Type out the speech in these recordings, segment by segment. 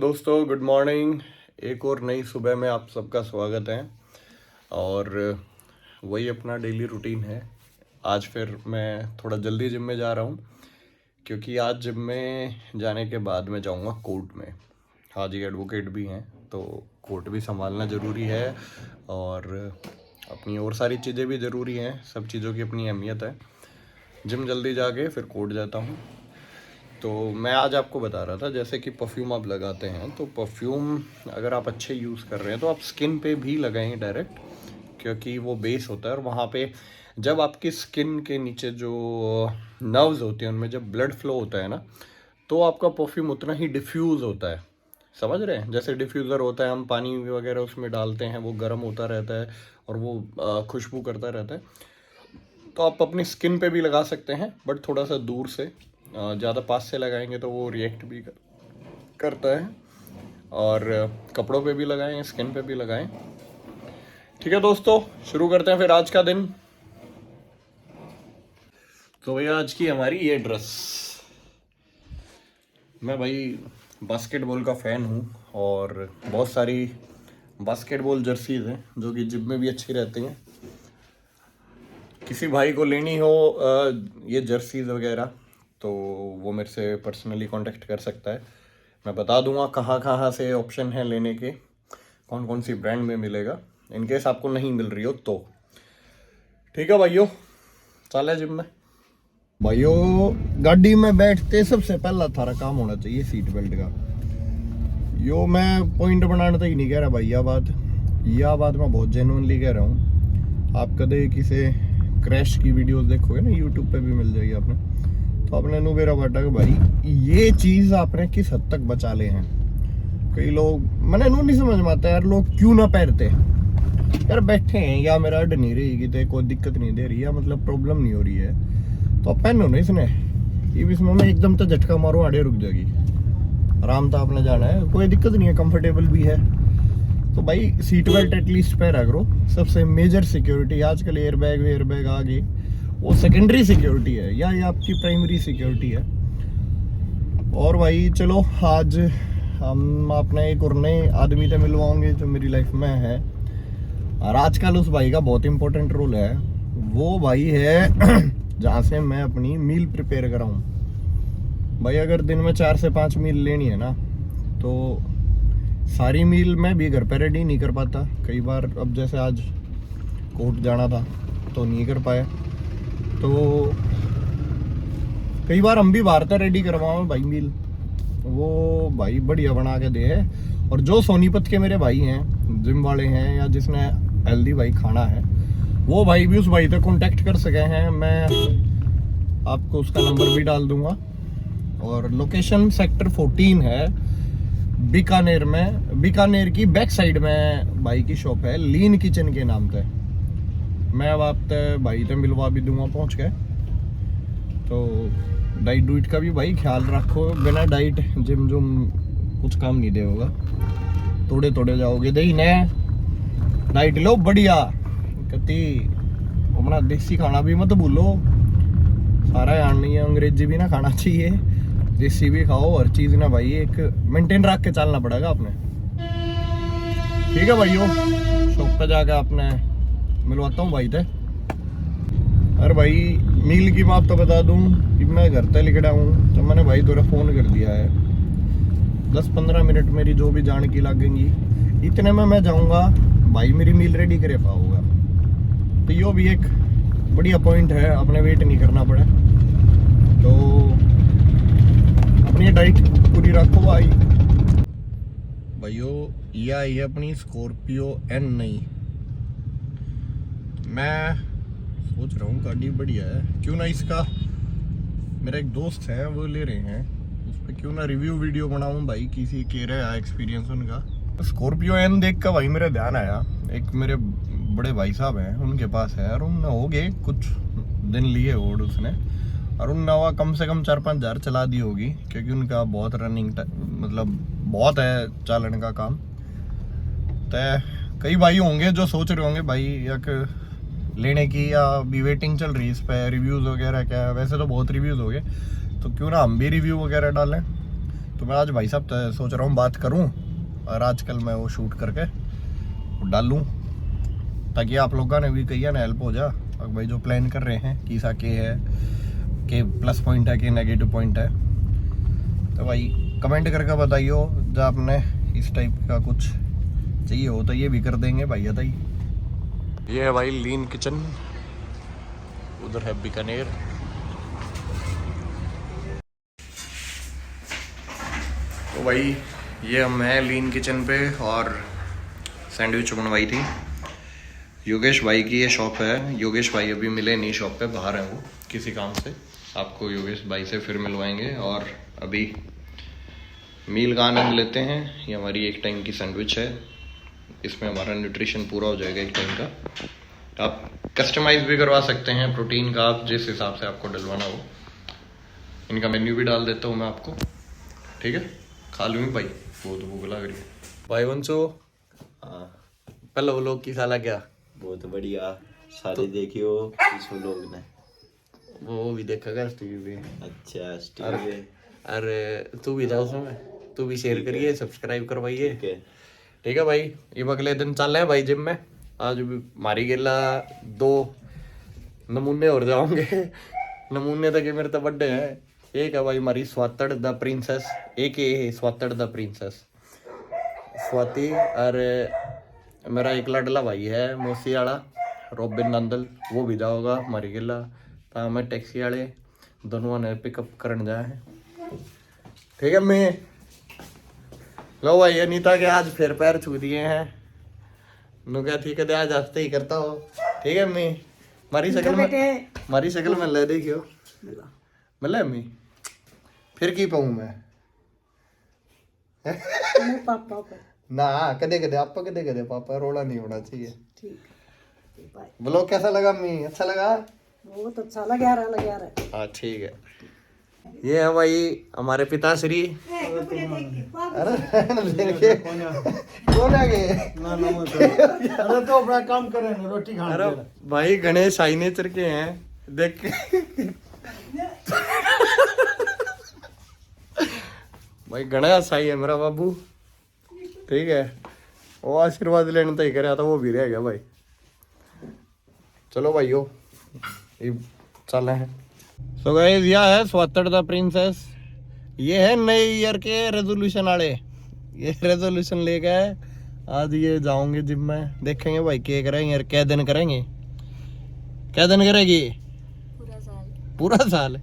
दोस्तों, good morning. एक और नई सुबह में आप सबका स्वागत है। और वही अपना डेली रूटीन है। आज फिर मैं थोड़ा जल्दी जिम में जा रहा हूँ, क्योंकि आज जिम में जाने के बाद मैं जाऊँगा कोर्ट में। हाँ जी, एडवोकेट भी हैं तो कोर्ट भी संभालना ज़रूरी है, और अपनी और सारी चीज़ें भी ज़रूरी हैं। सब चीज़ों की अपनी अहमियत है। जिम जल्दी जाके फिर कोर्ट जाता हूँ। तो मैं आज आपको बता रहा था, जैसे कि परफ्यूम आप लगाते हैं, तो परफ्यूम अगर आप अच्छे यूज़ कर रहे हैं तो आप स्किन पे भी लगाएं डायरेक्ट, क्योंकि वो बेस होता है। और वहाँ पे जब आपकी स्किन के नीचे जो नर्व्स होते हैं उनमें जब ब्लड फ्लो होता है ना, तो आपका परफ्यूम उतना ही डिफ्यूज़ होता है। समझ रहे हैं? जैसे डिफ्यूज़र होता है, हम पानी वगैरह उसमें डालते हैं, वो गर्म होता रहता है और वो खुशबू करता रहता है। तो आप अपनी स्किन पे भी लगा सकते हैं, बट थोड़ा सा दूर से। ज़्यादा पास से लगाएंगे तो वो रिएक्ट भी करता है। और कपड़ों पे भी लगाएं, स्किन पे भी लगाएं। ठीक है दोस्तों, शुरू करते हैं फिर आज का दिन। तो भैया, आज की हमारी ये ड्रेस। मैं भाई बास्केटबॉल का फ़ैन हूँ, और बहुत सारी बास्केटबॉल जर्सीज़ हैं जो कि जिम में भी अच्छी रहती हैं। किसी भाई को लेनी हो ये जर्सीज़ वगैरह, तो वो मेरे से पर्सनली कांटेक्ट कर सकता है। मैं बता दूंगा कहाँ कहाँ से ऑप्शन है लेने के, कौन कौन सी ब्रांड में मिलेगा, इनकेस आपको नहीं मिल रही हो तो। ठीक है भाइयों, चले जिम में। भाइयों, गाड़ी में बैठते सबसे पहला थारा काम होना चाहिए सीट बेल्ट का। यो मैं पॉइंट बनाने तो ही नहीं कह रहा भाई, यह बात मैं बहुत जेन्युइनली कह रहा हूँ। आप कदे किसी क्रैश की वीडियोस देखोगे ना, यूट्यूब पे भी मिल जाएगी आपने, तो आपने नुबेरा बाटा कि भाई ये चीज़ आपने किस हद तक बचा ले हैं। कई लोग, मैंने नहीं समझ में आता यार, लोग क्यों ना पहनते यार। बैठे हैं या मेरा अड नहीं रही कि कोई दिक्कत नहीं दे रही, या मतलब प्रॉब्लम नहीं हो रही है, तो आप पहनो ना इसने। ये इसमें मैं एकदम तो झटका मारो आड़े रुक जाएगी। आराम तो आपने जाना है, कोई दिक्कत नहीं है, कंफर्टेबल भी है। तो भाई सीट बेल्ट एटलीस्ट पहना करो। सबसे मेजर सिक्योरिटी आजकल एयरबैग आ गई, वो सेकेंडरी सिक्योरिटी है या ये आपकी प्राइमरी सिक्योरिटी है। और भाई चलो, आज हम अपने एक और नए आदमी से मिलवाओगे जो मेरी लाइफ में है, और आजकल उस भाई का बहुत इंपॉर्टेंट रोल है। वो भाई है जहाँ से मैं अपनी मील प्रिपेयर कराऊँ। भाई अगर दिन में 4 से 5 मील लेनी है ना, तो सारी मील मैं भी घर पे रेडी नहीं कर पाता कई बार। अब जैसे आज कोर्ट जाना था तो नहीं कर पाया, तो कई बार हम भी बाहर तक रेडी करवाओ भाई मील, वो भाई बढ़िया बना के दे है। और जो सोनीपत के मेरे भाई हैं, जिम वाले हैं, या जिसने हेल्दी भाई खाना है, वो भाई भी उस भाई तक कांटेक्ट कर सके हैं। मैं आपको उसका नंबर भी डाल दूंगा। और लोकेशन सेक्टर 14 है, बीकानेर में। बीकानेर की बैक साइड में भाई की शॉप है, लीन किचन के नाम से। मैं अब आप भाई से मिलवा भी दूंगा पहुंच के। तो डाइट डूइट का भी भाई ख्याल रखो, बिना डाइट जिम कुछ काम नहीं देगा। थोड़े थोड़े जाओगे दही ने, डाइट लो बढ़िया कति। अपना देसी खाना भी मत भूलो, सारा यार नहीं है, अंग्रेजी भी ना खाना चाहिए, देसी भी खाओ। हर चीज़ ना भाई एक मेंटेन रख के चलना पड़ेगा आपने। ठीक है भाइयों, शॉप पे जाकर आपने मिलवाता हूँ भाई थे। अरे भाई, मील की बात तो बता दूँ कि मैं घर तक लिखड़ा हूँ, तो मैंने भाई थोड़ा फ़ोन कर दिया है। 10-15 मिनट मेरी जो भी जान की लगेंगी, इतने में मैं जाऊँगा भाई, मेरी मील रेडी करे पाऊँगा। तो यो भी एक बढ़िया पॉइंट है, अपने वेट नहीं करना पड़े। तो अपनी डाइट पूरी रखो भाई। भाइयों, ये आई है अपनी स्कॉर्पियो N9। मैं सोच रहा हूँ गाड़ी बढ़िया है, क्यों ना इसका, मेरा एक दोस्त है वो ले रहे हैं, उस पर क्यों ना रिव्यू वीडियो बनाऊँ भाई, किसी कह रहा है एक्सपीरियंस उनका। स्कॉर्पियो N देख कर भाई मेरा ध्यान आया, एक मेरे बड़े भाई साहब हैं, उनके पास है, और उन हो गए कुछ दिन लिए ओड उसने, और उन नवा कम से कम 4-5 हज़ार चला दी होगी, क्योंकि उनका बहुत रनिंग मतलब बहुत है चालन का काम। तो कई भाई होंगे जो सोच रहे होंगे भाई एक लेने की, या अभी वेटिंग चल रही है इस पर रिव्यूज़ वगैरह क्या है। वैसे तो बहुत रिव्यूज़ हो गए, तो क्यों ना हम भी रिव्यू वगैरह डालें। तो मैं आज भाई साहब सोच रहा हूँ बात करूँ और आजकल मैं वो शूट करके डालूँ, ताकि आप लोगों ने भी कही ना हेल्प हो जा। और भाई जो प्लान कर रहे हैं कि के है कि प्लस पॉइंट है कि नेगेटिव पॉइंट है, तो भाई कमेंट करके बताइयो। जब आपने इस टाइप का कुछ चाहिए हो तो ये भी कर देंगे भाई। बताइए, ये है भाई लीन किचन, उधर है बीकानेर। तो भाई ये मैं लीन किचन पे और सैंडविच बनवाई थी। योगेश भाई की ये शॉप है। योगेश भाई अभी मिले नहीं शॉप पे, बाहर हैं वो किसी काम से। आपको योगेश भाई से फिर मिलवाएंगे। और अभी मील का आनंद लेते हैं। ये हमारी एक टाइम की सैंडविच है, इसमें हमारा न्यूट्रिशन पूरा हो जाएगा एक टाइम का। आप कस्टमाइज भी करवा सकते हैं प्रोटीन का, आप जिस हिसाब से आपको डलवाना हो। इनका मेन्यू भी डाल देता हूँ मैं आपको, ठीक है? खा लूँगी भाई, वो तो भूख लग रही है। भाई वंशु, पहले वो लोग की साला क्या बहुत बढ़िया सारे देखियो इस लोग ने, वो भी देखा कर टीवी पे। अच्छा स्टीव अरे तू भी था उसमें, तू भी शेयर करिए, सब्सक्राइब करवाइए, ठीक है। ठीक है भाई। ये अगले दिन चल रहे हैं भाई जिम में। आज भी मारी गेला 2 नमूने और जाओगे। नमूने तक मेरे तो बर्थडे है। एक है भाई हमारी स्वातड़ द प्रिंसेस, एक ये है स्वातड़ द प्रिंसेस स्वाति। और मेरा एक लाडला भाई है मौसी वाला रॉबिन नंदल, वो भी जाओगा मारी गेला। तो मैं टैक्सी वाले दोनों ने पिकअप करने जाए हैं, ठीक है। मैं लो भाई अनीता के आज फिर पैर छू दिए हैं। नु क्या ठीक है, आज हफ्ते ही करता हो, ठीक है। मैं मारी शक्ल में ले देखियो मिला अम्मी फिर की पाऊँ मैं पापा ना कदे कदे आपा, कदे कदे पापा, रोला नहीं होना चाहिए। ब्लॉग कैसा लगा अम्मी? अच्छा लगा? बहुत अच्छा लगा रहा। हाँ ठीक है। ये है भाई हमारे पिताश्री। अरे कौन आ गए? अरे तो अपना काम करे ना, रोटी खाने। अरे भाई गणेश आई नेचर के हैं, देख भाई गणेश आई है मेरा बाबू, ठीक है। वो आशीर्वाद लेने तो ही कर था, वो भी रह गया भाई। चलो भाइयों ये चल है। सो गाइस यह है स्वातड़ द प्रिंसेस। ये है नए ईयर के रेजोल्यूशन वाले। ये रेजोल्यूशन लेके आज ये जाओगे जिम में, देखेंगे भाई क्या करेंगे यार, क्या दिन करेंगे, क्या दिन करेगी? पूरा साल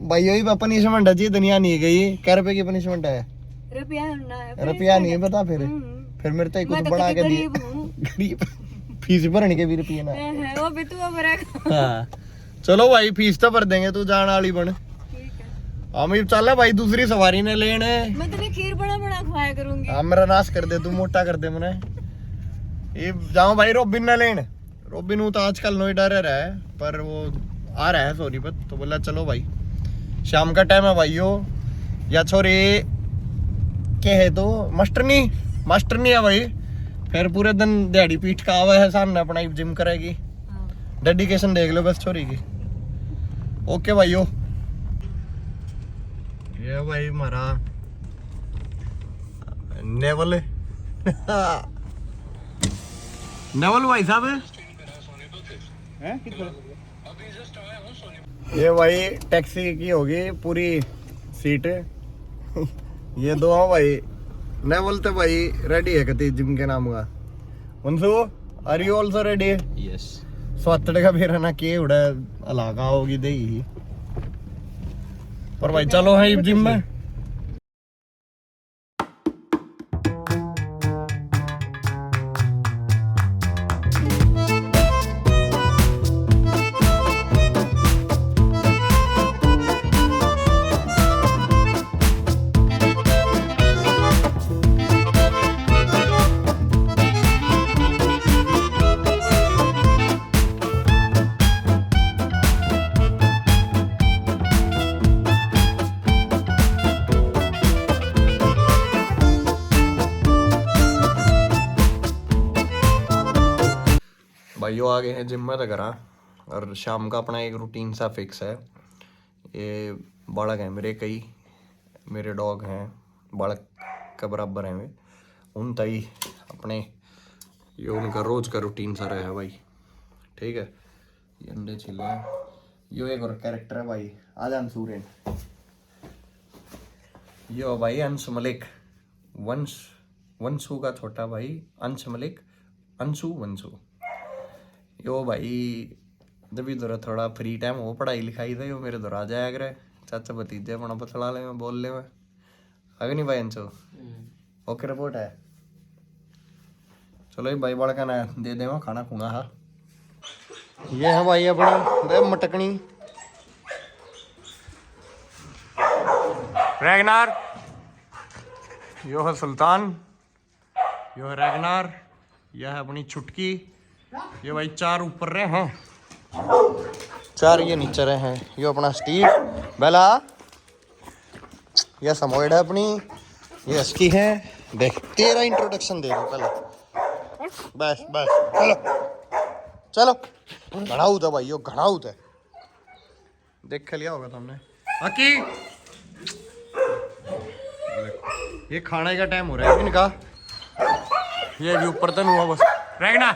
भाई। यही पनिशमेंट है जी, दुनिया नहीं गई। क्या रुपए की पनिशमेंट है? रुपया नहीं है बता। फिर मेरे तो कुछ बना के दिए। गरीब फीस भरने के भी रुपये ना। हाँ चलो भाई फीस तो भर देंगे, तू जान वाली बन। हम चल भाई दूसरी सवारी ने लेने। मैं तेरे खीर बड़ा खवाया करूंगी। हाँ मेरा नाश कर दे, तू मोटा कर दे मने। ये जाओ भाई रोबिन ने लेने। रोबिन तो आजकल नोएडा रह रहा है, पर वो आ रहा है सोनीपत, तो बोला चलो भाई शाम का टाइम है भाइयों। या छोरी क्या है तो मास्टरनी है भाई। फिर पूरे दिन दिहाड़ी पीठ का आवा है सामने, अपना जिम करेगी। डेडिकेशन देख लो बस छोरी की। ओके भाइयों, ये भाई हमारा नेवल नेवल भाई साहब है। ये भाई टैक्सी की होगी पूरी सीट। ये दो हैं भाई नेवल तो भाई रेडी है कती जिम के नाम का। उनसे are you also ready? Yes. स्वातड़ का फिर है ना के उड़ा इलाका होगी दे ही, पर भाई चलो है जिम में। भाइयों आ गए हैं जिम में तो करा, और शाम का अपना एक रूटीन सा फिक्स है। ये बालक हैं मेरे, कई मेरे डॉग हैं, बालक के बराबर हैं वे। उन तई अपने ये उनका रोज का रूटीन सा रहा है भाई। ठीक है, ये अंडे छिले हैं। यो एक और कैरेक्टर है भाई, आदम सूरेन। यो भाई अंश मलिक, वंशु का छोटा भाई अंश मलिक, अंशु वंशु। यो भाई जब इधर थोड़ा फ्री टाइम हो पढ़ाई लिखाई था, यो मेरे दौर आ जाया करे, चाचा भतीजे अपना बतला ले में बोल ले में। अगर नहीं भाई अंशु ओके रिपोर्ट है। चलो भाई बड़ा का ना दे दे खाना खुना। हाँ ये है भाई अपना मटकनी रैगनार, यो है सुल्तान, यो है रैगनार, यह है अपनी छुटकी। ये भाई 4 ऊपर रहे हैं, 4 ये नीचे रहे हैं। ये अपना स्टीव बेला, यह समोइड है अपनी, ये अस्की है। देख तेरा इंट्रोडक्शन दे दो पहले, बस बस चलो चलो। घड़ाऊ था भाई, यो घड़ाऊ था, देख लिया होगा तुमने। बाकी ये खाने का टाइम हो रहा है इनका, ये भी ऊपर तन हुआ बस रहेगा।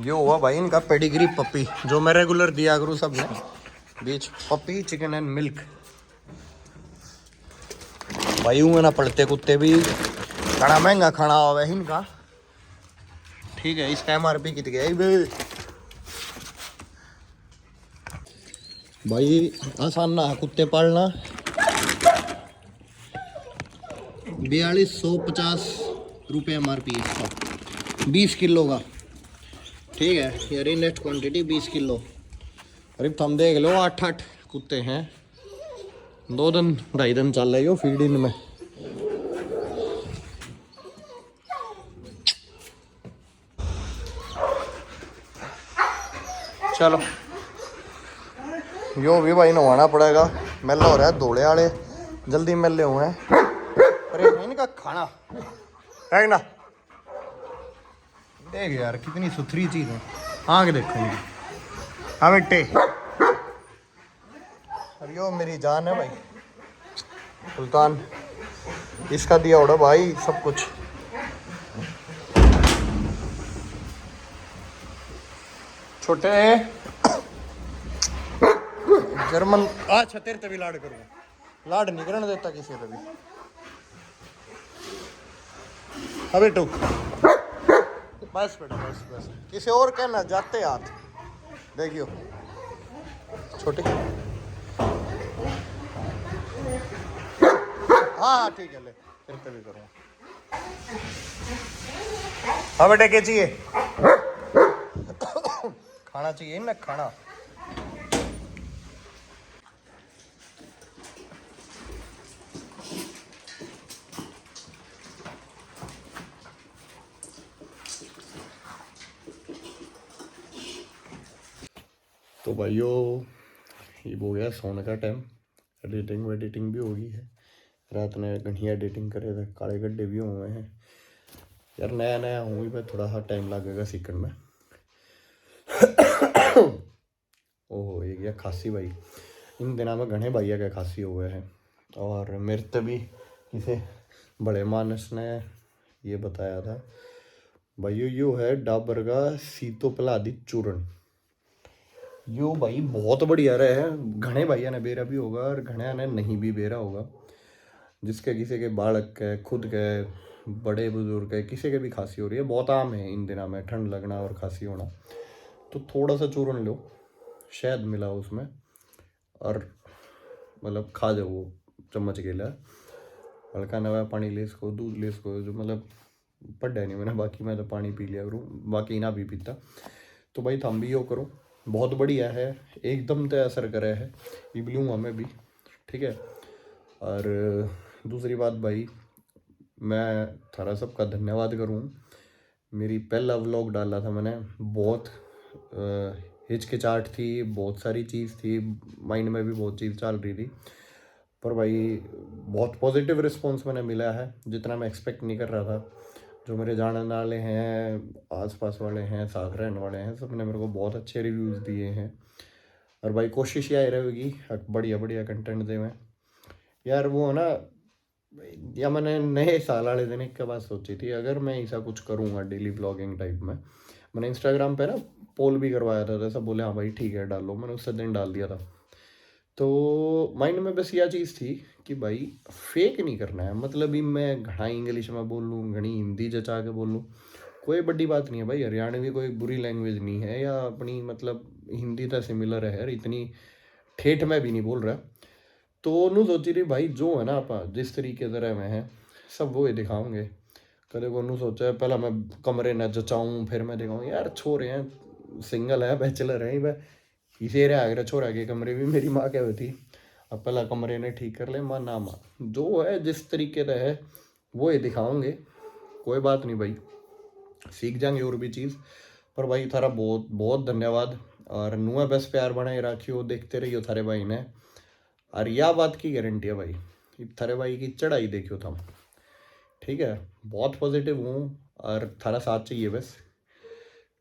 ये हुआ भाई इनका पेडिग्री पपी, जो मैं रेगुलर दिया करूँ सब में बीच पपी चिकन एंड मिल्क। भाई हूँ ना पड़ते कुत्ते भी खाना महंगा खाना हुआ है इनका। ठीक है, इसका MRP कित गया भाई? भाई आसान ना है कुत्ते पालना। 4250 रुपये MRP इसका, 20 किलो का। ठीक है, यार नेट क्वांटिटी 20 किलो। अरे तुम देख लो 8 कुत्ते हैं, 2 दिन 2.5 दिन चल रही हो फीड इन में। चलो यो भी भाई नहाना पड़ेगा, मेला हो रहा है धोले वाले, जल्दी मेले हुए हैं। अरे इनका खाना है ना, देख यार कितनी सुथरी चीज है, आँख देखो इनकी। हाँ बेटे, अरे यो मेरी जान है भाई सुल्तान, इसका दिया उड़ा भाई सब कुछ। छोटे जर्मन अच्छा तेरे तभी लाड करूँगा, लाड नहीं करने देता किसी तभी। अबे टुक बस बेटा बस बस, किसी और कहना जाते हाथ देखियो छोटे। हाँ ठीक है, ले तेरे तभी करूँगा। हाँ बेटा क्या चाहिए? खाना चाहिए ना, खाना। तो भाइयों ये हो गया सोने का टाइम, एडिटिंग भी हो गई है। रात ने घंटिया एडिटिंग करे थे, काले गड्ढे भी हुए हैं यार। नया नया हूँ मैं, थोड़ा सा टाइम लगेगा सीखने में। ओहो ये गया खांसी भाई, इन दिनों में घने भैया के खांसी हुए हैं। और मेरे तो भी किसी बड़े मानस ने ये बताया था भाइयों, यो है डाबर का सीतोपलादित चूर्ण। यो भाई बहुत बढ़िया रहे हैं। घने भैया ने बेरा भी होगा और घने ने नहीं भी बेरा होगा। जिसके किसी के बालक के, खुद के, बड़े बुजुर्ग के, किसी के भी खांसी हो रही है, बहुत आम है इन दिनों में ठंड लगना और खांसी होना। तो थोड़ा सा चूर्ण लो, शहद मिला उसमें, और मतलब खा जाओ वो चम्मच के लिए। हल्का नवा पानी ले इसको, दूध ले इसको, जो मतलब पढ़ा नहीं मैंने, बाकी मैं तो पानी पी लिया करूँ, बाकी ना भी पीता। तो भाई थम भी यो करो, बहुत बढ़िया है, एकदम तो असर करे है इबलूँ हमें भी। ठीक है, और दूसरी बात भाई, मैं थारा सबका धन्यवाद करूँ। मेरी पहला व्लॉग डाला था मैंने, बहुत हिचकिचाहट थी, बहुत सारी चीज़ थी माइंड में, भी बहुत चीज़ चल रही थी, पर भाई बहुत पॉजिटिव रिस्पॉन्स मैंने मिला है, जितना मैं एक्सपेक्ट नहीं कर रहा था। जो मेरे जानने वाले हैं, आसपास वाले हैं, साथ रहने वाले हैं, सब ने मेरे को बहुत अच्छे रिव्यूज़ दिए हैं। और भाई कोशिश यही रहेगी बढ़िया बढ़िया कंटेंट देवें यार। वो है ना, या मैंने नए साल वाले दिन एक बात सोची थी, अगर मैं ऐसा कुछ करूँगा डेली ब्लॉगिंग टाइप में, मैंने इंस्टाग्राम पे ना पोल भी करवाया था, जैसा बोले हाँ भाई ठीक है डालो, मैंने उससे दिन डाल दिया था। तो माइंड में बस यह चीज़ थी कि भाई फेक नहीं करना है, मतलब ही मैं घना इंग्लिश में बोल लूँ, घनी हिंदी जचा के बोल लूँ, कोई बड़ी बात नहीं है भाई। हरियाणवी कोई बुरी लैंग्वेज नहीं है, या अपनी मतलब हिंदी तो सिमिलर है, इतनी ठेठ में भी नहीं बोल रहा। तो ਉਹਨੂੰ सोची रही भाई जो है ना आप जिस तरीके से रहे हैं सब वो ही दिखाओगे। कदे को ਉਹਨੂੰ सोचा है पहला मैं कमरे न जचाऊँ, फिर मैं दिखाऊँ, यार छोरे हैं, सिंगल है, बैचलर है, वह इसे रहा अगर छोरा के कमरे भी मेरी माँ क्या होती, अब पहला कमरे ने ठीक कर ले माँ ना माँ, जो है जिस तरीके से है वो ही दिखाओगे। कोई बात नहीं भाई, सीख जाएंगे और भी चीज़। पर भाई थारा बहुत बहुत धन्यवाद, और नुआ बस प्यार बनाए रखियो, देखते रहियो थारे भाई ने। और यह बात की गारंटी है भाई, थारे भाई की चढ़ाई देखियो तुम, ठीक है, बहुत पॉजिटिव हूँ और थारा साथ चाहिए बस,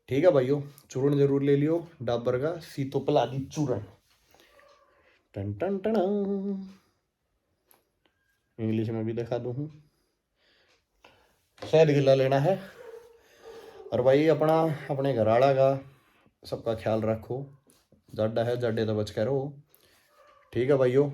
ठीक है भाइयों। चूर्ण जरूर ले लियो डाबर का सीतोपलादी चूर्ण, टन टन टन। इंग्लिश में भी दिखा दूँ, शहद गिला लेना है। और भाई अपना अपने घर वाला का सबका ख्याल रखो, जाडा है जाडे तो बच के रहो, ठीक है भाइयों।